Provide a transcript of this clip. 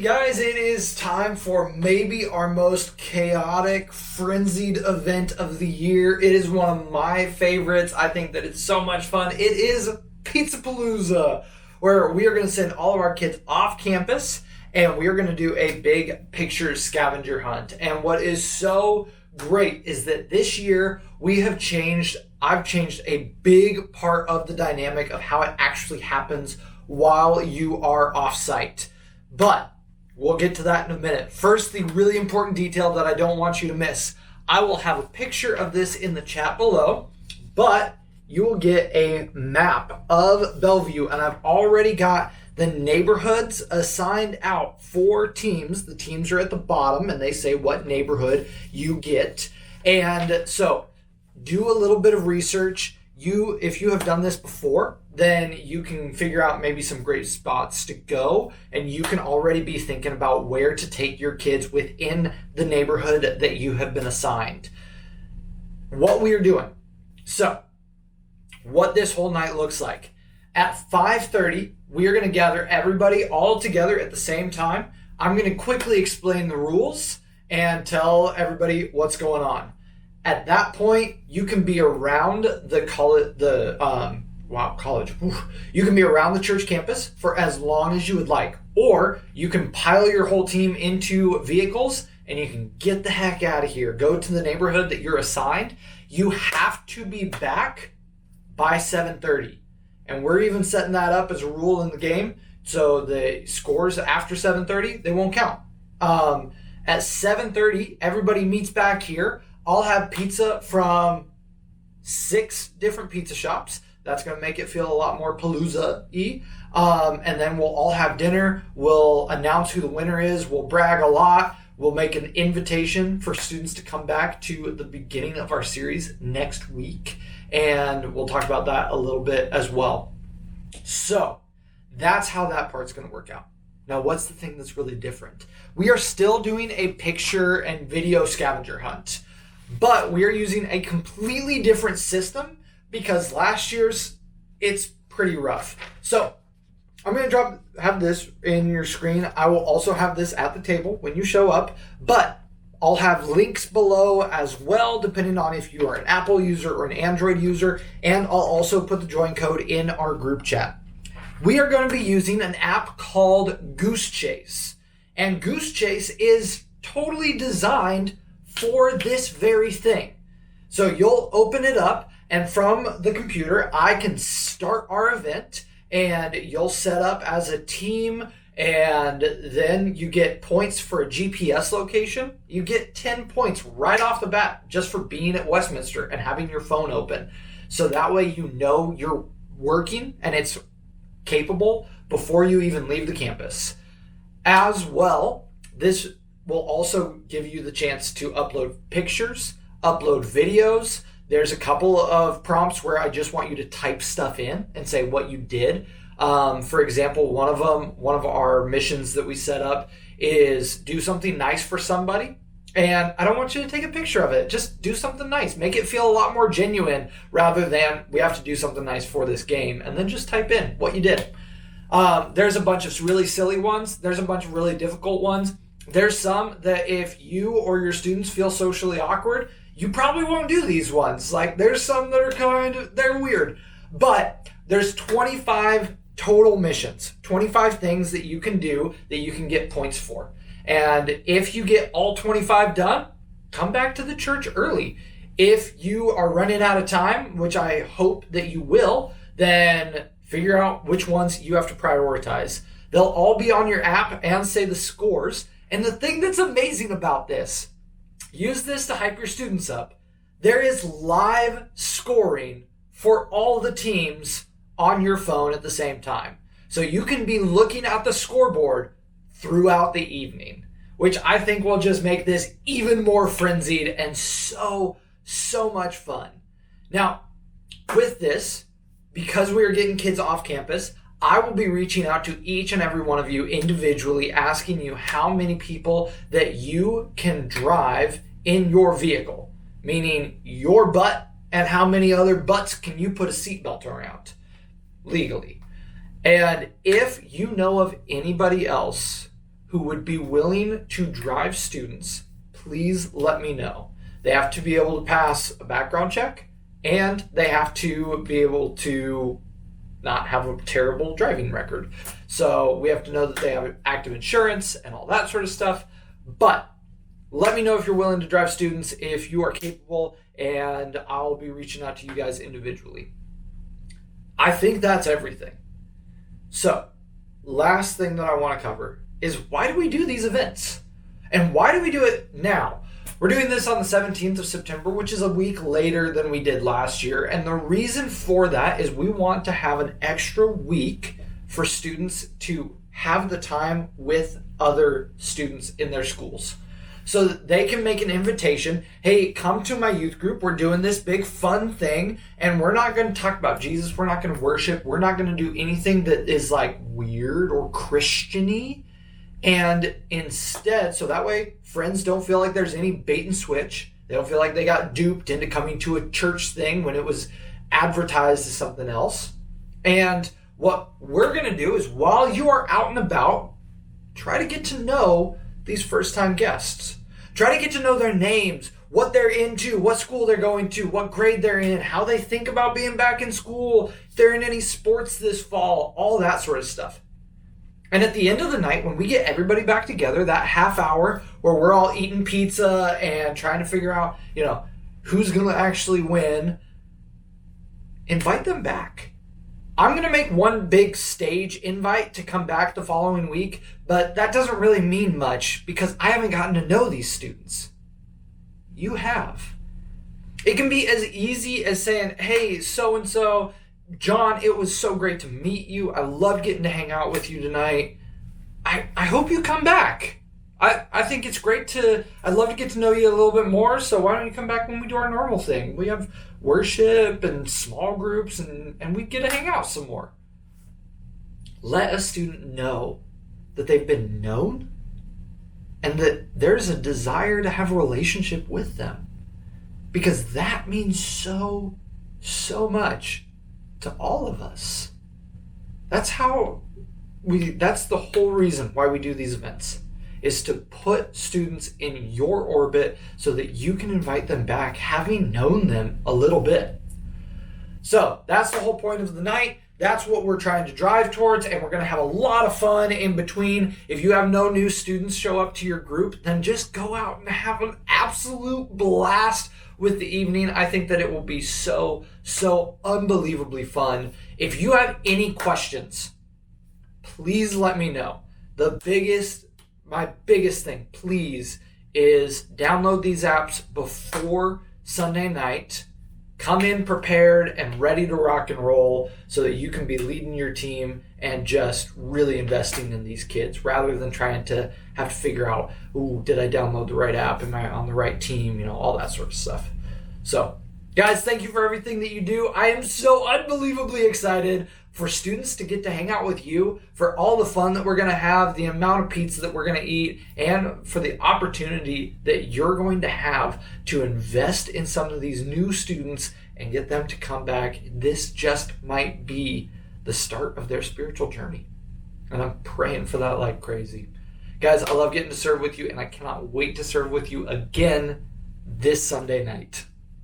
guys, it is time for maybe our most chaotic, frenzied event of the year. It is one of my favorites. I think that it's so much fun. It is Pizza Palooza, where we are going to send all of our kids off campus and we are going to do a big picture scavenger hunt. And what is so great is that this year I've changed a big part of the dynamic of how it actually happens while you are off site. But we'll get to that in a minute. First, the really important detail that I don't want you to miss. I will have a picture of this in the chat below, but you will get a map of Bellevue, and I've already got the neighborhoods assigned out for teams. The teams are at the bottom, and they say what neighborhood you get. And so do a little bit of research. If you have done this before, then you can figure out maybe some great spots to go, and you can already be thinking about where to take your kids within the neighborhood that you have been assigned. What we are doing. So, what this whole night looks like. At 5:30, we are going to gather everybody all together at the same time. I'm going to quickly explain the rules and tell everybody what's going on. At that point, you can be around the college. You can be around the church campus for as long as you would like. Or you can pile your whole team into vehicles and you can get the heck out of here. Go to the neighborhood that you're assigned. You have to be back by 7:30. And we're even setting that up as a rule in the game. So the scores after 7:30, they won't count. At 7:30, everybody meets back here. I'll have pizza from 6 different pizza shops. That's going to make it feel a lot more Palooza-y. And then we'll all have dinner. We'll announce who the winner is. We'll brag a lot. We'll make an invitation for students to come back to the beginning of our series next week. And we'll talk about that a little bit as well. So that's how that part's going to work out. Now, what's the thing that's really different? We are still doing a picture and video scavenger hunt, but we are using a completely different system because last year's, it's pretty rough. So I'm going to have this in your screen. I will also have this at the table when you show up, but I'll have links below as well, depending on if you are an Apple user or an Android user, and I'll also put the join code in our group chat. We are going to be using an app called Goose Chase, and Goose Chase is totally designed for this very thing. So you'll open it up, and from the computer, I can start our event, and you'll set up as a team, and then you get points for a GPS location. You get 10 points right off the bat just for being at Westminster and having your phone open. So that way you know you're working and it's capable before you even leave the campus. As well, this will also give you the chance to upload pictures, upload videos. There's a couple of prompts where I just want you to type stuff in and say what you did. For example, one of our missions that we set up is do something nice for somebody. And I don't want you to take a picture of it. Just do something nice. Make it feel a lot more genuine rather than we have to do something nice for this game. And then just type in what you did. There's a bunch of really silly ones. There's a bunch of really difficult ones. There's some that if you or your students feel socially awkward, you probably won't do these ones. Like there's some that are they're weird. But there's 25 total missions, 25 things that you can do that you can get points for. And if you get all 25 done, come back to the church early. If you are running out of time, which I hope that you will, then figure out which ones you have to prioritize. They'll all be on your app and say the scores. And the thing that's amazing about this, use this to hype your students up. There is live scoring for all the teams on your phone at the same time. So you can be looking at the scoreboard throughout the evening, which I think will just make this even more frenzied and so much fun. Now, with this, because we are getting kids off campus, I will be reaching out to each and every one of you individually, asking you how many people that you can drive in your vehicle, meaning your butt, and how many other butts can you put a seatbelt around legally. And if you know of anybody else who would be willing to drive students, please let me know. They have to be able to pass a background check, and they have to be able to not have a terrible driving record. So we have to know that they have active insurance and all that sort of stuff. But let me know if you're willing to drive students, if you are capable, and I'll be reaching out to you guys individually. I think that's everything. So, last thing that I want to cover is, why do we do these events? And why do we do it now? We're doing this on the 17th of September, which is a week later than we did last year. And the reason for that is we want to have an extra week for students to have the time with other students in their schools, so that they can make an invitation. Hey, come to my youth group. We're doing this big fun thing, and we're not going to talk about Jesus. We're not going to worship. We're not going to do anything that is like weird or Christian-y. And instead, so that way friends don't feel like there's any bait and switch. They don't feel like they got duped into coming to a church thing when it was advertised as something else. And what we're going to do is, while you are out and about, try to get to know these first-time guests. Try to get to know their names, what they're into, what school they're going to, what grade they're in, how they think about being back in school, if they're in any sports this fall, all that sort of stuff. And at the end of the night, when we get everybody back together, that half hour where we're all eating pizza and trying to figure out, who's going to actually win, invite them back. I'm going to make one big stage invite to come back the following week, but that doesn't really mean much because I haven't gotten to know these students. You have. It can be as easy as saying, hey, so-and-so, John, it was so great to meet you. I loved getting to hang out with you tonight. I hope you come back. I think it's great I'd love to get to know you a little bit more, so why don't you come back when we do our normal thing? We have worship and small groups, and we get to hang out some more. Let a student know that they've been known and that there's a desire to have a relationship with them, because that means so much to all of us. That's the whole reason why we do these events, is to put students in your orbit so that you can invite them back, having known them a little bit. So that's the whole point of the night. That's what we're trying to drive towards, and we're going to have a lot of fun in between. If you have no new students show up to your group, then just go out and have an absolute blast with the evening. I think that it will be so unbelievably fun. If you have any questions, please let me know. My biggest thing, please, is download these apps before Sunday night. Come in prepared and ready to rock and roll so that you can be leading your team and just really investing in these kids, rather than trying to have to figure out, did I download the right app? Am I on the right team? All that sort of stuff. So, guys, thank you for everything that you do. I am so unbelievably excited for students to get to hang out with you, for all the fun that we're going to have, the amount of pizza that we're going to eat, and for the opportunity that you're going to have to invest in some of these new students and get them to come back. This just might be the start of their spiritual journey. And I'm praying for that like crazy. Guys, I love getting to serve with you, and I cannot wait to serve with you again this Sunday night.